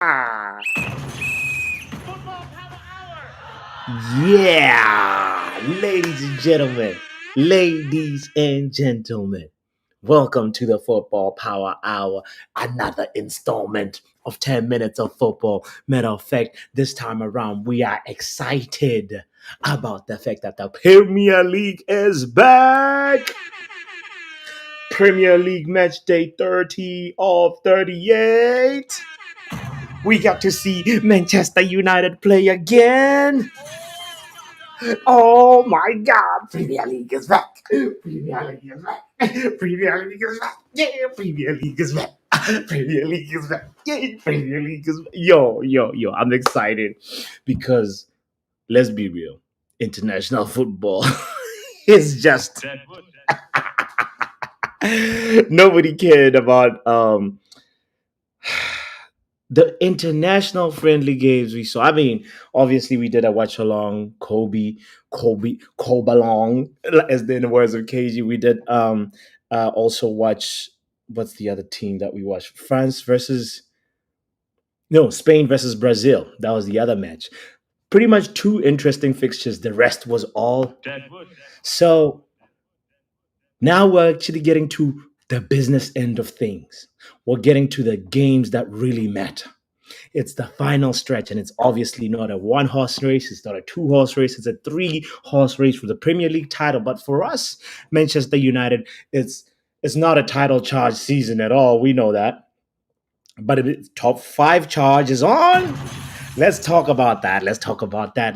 Ah, Football Power yeah, ladies and gentlemen, welcome to the Football Power Hour, another installment of 10 minutes of football. Matter of fact, this time around, we are excited about the fact that the Premier League is back. Premier League match day 30 of 38. We got to see Manchester United play again. Oh my God! Premier League is back. Premier League is back. Premier League is back. Yeah, Premier League is back. Premier League is back. Yeah, Premier League is back. Yo! I'm excited because let's be real. International football is just nobody cared about the international friendly games we saw. I mean, obviously we did a watch along, Kobe along, as in the words of KG. We did also watch, what's the other team that we watched? Spain versus Brazil. That was the other match. Pretty much two interesting fixtures. The rest was all Deadwood. so now we're actually getting to the business end of things. We're getting to the games that really matter. It's the final stretch, and it's obviously not a one horse race. It's not a two horse race. It's a three-horse race for the Premier League title. But for us, Manchester United, it's not a title charge season at all. We know that. But it's top five charge is on. Let's talk about that.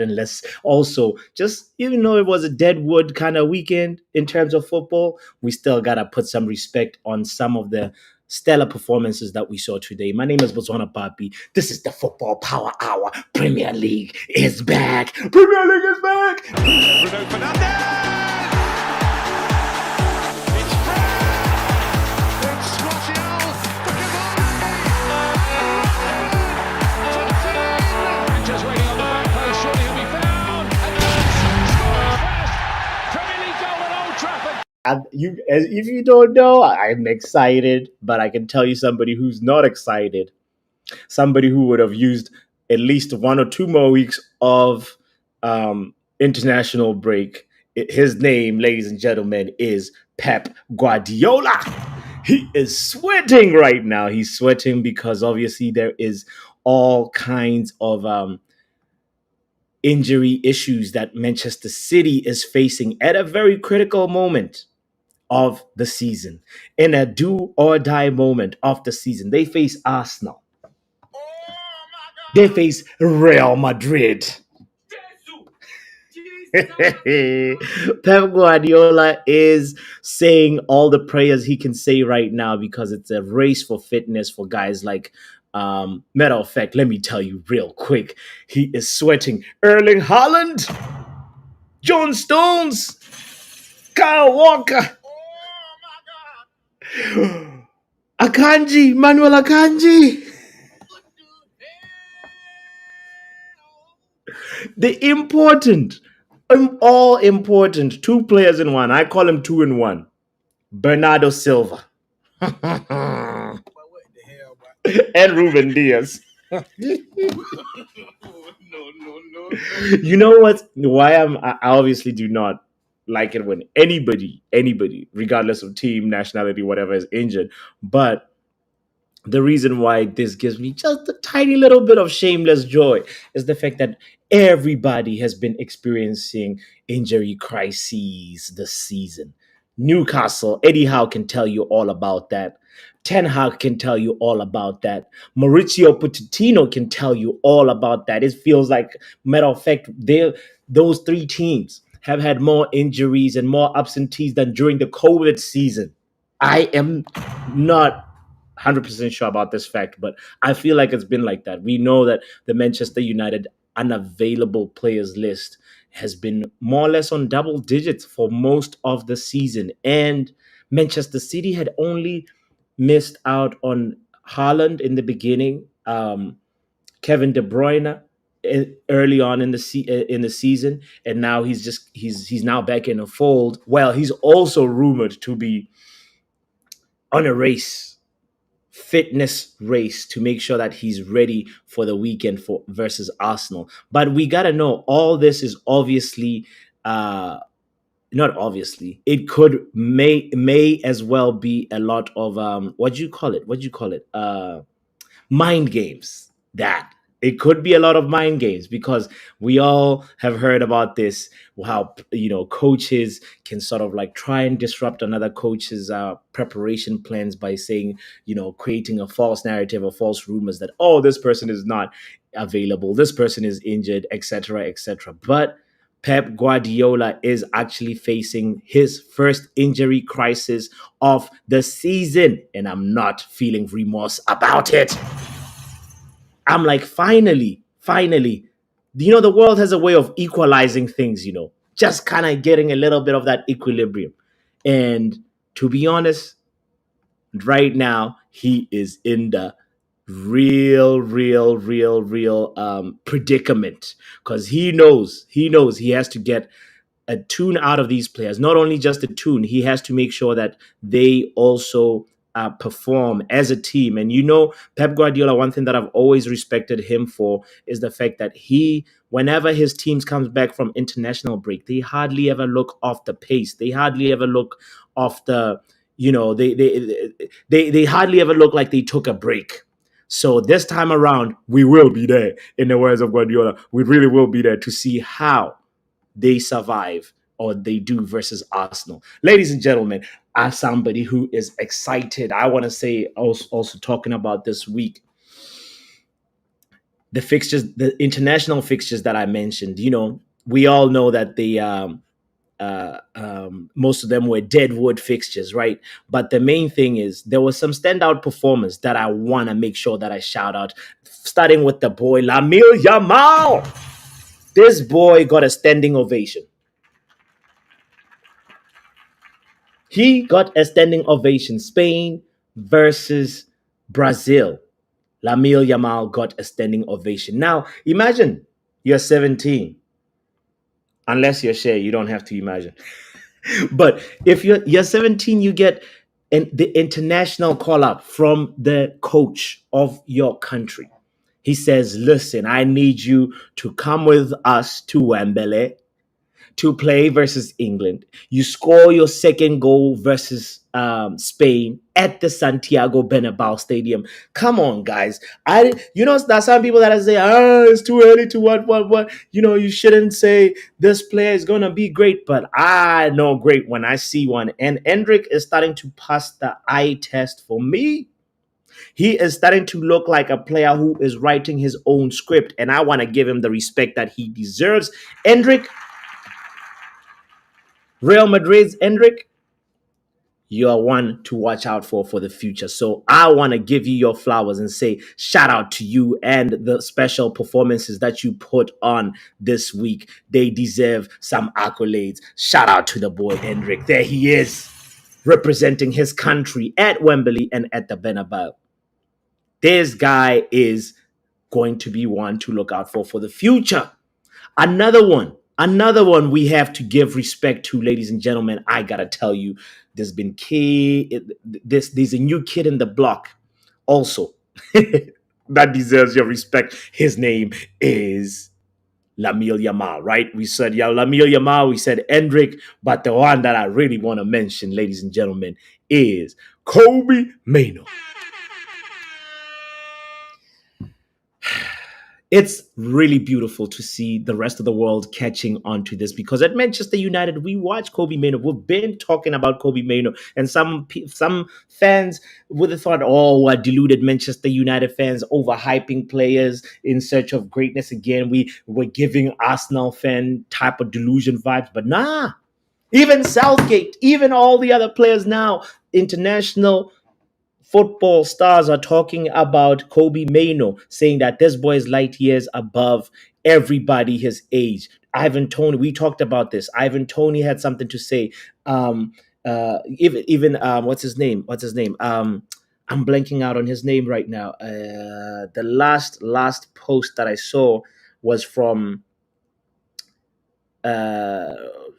And let's also just, even though it was a deadwood kind of weekend in terms of football, we still got to put some respect on some of the stellar performances that we saw today. My name is Botswanapapi. This is the Football Power Hour. Premier League is back. Premier League is back. Bruno Fernandes! It's Fred! It's Martial! Just waiting on the back post, surely he'll be found! And scores first! Premier League goal at Old Trafford! If you don't know, I'm excited, but I can tell you somebody who's not excited. Somebody who would have used at least 1 or 2 more weeks of international break. His name, ladies and gentlemen, is Pep Guardiola. He is sweating right now. He's sweating because obviously there is all kinds of injury issues that Manchester City is facing at a very critical moment of the season. In a do or die moment of the season, they face Arsenal. They face Real Madrid. Pep Guardiola is saying all the prayers he can say right now because it's a race for fitness for guys like matter of fact, let me tell you real quick. He is sweating Erling Haaland, John Stones, Kyle Walker, Manuel Akanji. The all important 2 players in one. I call him 2 in 1. Bernardo Silva and Ruben Diaz. You know what? Why I obviously do not like it when anybody, regardless of team, nationality, whatever, is injured. But the reason why this gives me just a tiny little bit of shameless joy is the fact that everybody has been experiencing injury crises this season. Newcastle, Eddie Howe can tell you all about that. Ten Hag can tell you all about that. Mauricio Pochettino can tell you all about that. It feels like, matter of fact, those 3 teams have had more injuries and more absentees than during the COVID season. I am not 100% sure about this fact, but I feel like it's been like that. We know that the Manchester United unavailable players list has been more or less on double digits for most of the season. And Manchester City had only missed out on Haaland in the beginning, Kevin De Bruyne early on in the season, and now he's now back in the fold. Well, he's also rumored to be on a race fitness race to make sure that he's ready for the weekend for versus Arsenal. But we gotta know all this is obviously not obviously. It could may as well be a lot of what do you call it? What do you call it? Mind games. That it could be a lot of mind games because we all have heard about this, how coaches can sort of like try and disrupt another coach's preparation plans by saying, creating a false narrative or false rumors that, oh, this person is not available, this person is injured, etc., etc. But Pep Guardiola is actually facing his first injury crisis of the season, and I'm not feeling remorse about it. I'm like, finally, the world has a way of equalizing things, just kind of getting a little bit of that equilibrium. And to be honest, right now, he is in the real predicament because he knows he has to get a tune out of these players. Not only just a tune, he has to make sure that they also perform as a team. And Pep Guardiola, one thing that I've always respected him for is the fact that whenever his teams comes back from international break, they hardly ever look off the pace. They hardly ever look off the, they hardly ever look like they took a break. So this time around, we will be there. In the words of Guardiola, we really will be there to see how they survive or they do versus Arsenal. Ladies and gentlemen, as somebody who is excited, I want to say also talking about this week, the fixtures, the international fixtures that I mentioned, we all know that most of them were deadwood fixtures, right? But the main thing is there was some standout performance that I want to make sure that I shout out, starting with the boy Lamine Yamal. This boy got a standing ovation. He got a standing ovation. Spain versus Brazil. Lamine Yamal got a standing ovation. Now, imagine you're 17. Unless you're Shea, you don't have to imagine. But if you're 17, you get the international call up from the coach of your country. He says, listen, I need you to come with us to Wembley to play versus England. You score your second goal versus Spain at the Santiago Bernabeu Stadium. Come on, guys. There's some people that say, it's too early to what. You shouldn't say this player is going to be great, but I know great when I see one. And Endrick is starting to pass the eye test for me. He is starting to look like a player who is writing his own script, and I want to give him the respect that he deserves. Endrick, Real Madrid's Endrick, you are one to watch out for the future. So I want to give you your flowers and say shout out to you and the special performances that you put on this week. They deserve some accolades. Shout out to the boy Endrick. There he is, representing his country at Wembley and at the Bernabeu. This guy is going to be one to look out for the future. Another one we have to give respect to, ladies and gentlemen. I gotta tell you, there's a new kid in the block also that deserves your respect. His name is Lamine Yamal, right? We said Lamine Yamal, we said Endrick, but the one that I really want to mention, ladies and gentlemen, is Kobe Mainoo. It's really beautiful to see the rest of the world catching on to this because at Manchester United, we watch Kobe Mainoo. We've been talking about Kobe Mainoo, and some fans would have thought, oh, what deluded Manchester United fans overhyping players in search of greatness again. We were giving Arsenal fan type of delusion vibes, but nah. Even Southgate, even all the other players now, international football stars are talking about Kobe Mainoo, saying that this boy is light years above everybody his age. Ivan Toney, we talked about this. Ivan Toney had something to say. Even what's his name? I'm blanking out on his name right now. The last post that I saw was from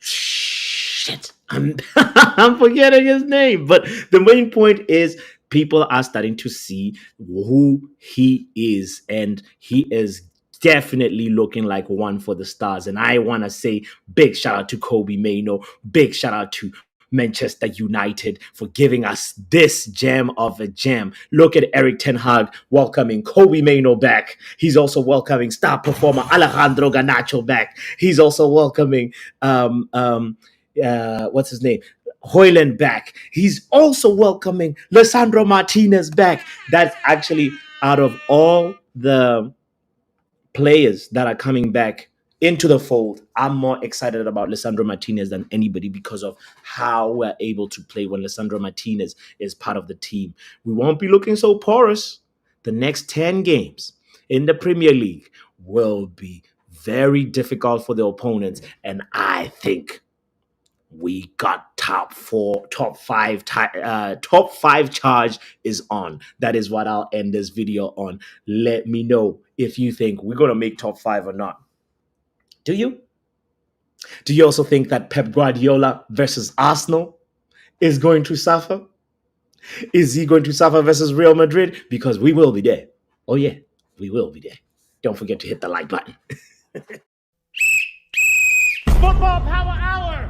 shit. I'm I'm forgetting his name, but the main point is people are starting to see who he is, and he is definitely looking like one for the stars. And I want to say big shout out to Kobe Maino, big shout out to Manchester United for giving us this gem of a gem. Look at eriktenhag welcoming Kobe Maino back. He's also welcoming star performer Alejandro Garnacho back. He's also welcoming what's his name? Haaland back. He's also welcoming Lisandro Martinez back. That's actually out of all the players that are coming back into the fold, I'm more excited about Lisandro Martinez than anybody because of how we're able to play when Lisandro Martinez is part of the team. We won't be looking so porous. The next 10 games in the Premier League will be very difficult for the opponents, and I think we got top five charge is on. That is what I'll end this video on. Let me know if you think we're gonna make top 5 or not. Do you? Do you also think that Pep Guardiola versus Arsenal is going to suffer? Is he going to suffer versus Real Madrid? Because we will be there. Oh yeah, we will be there. Don't forget to hit the like button. Football Power Hour!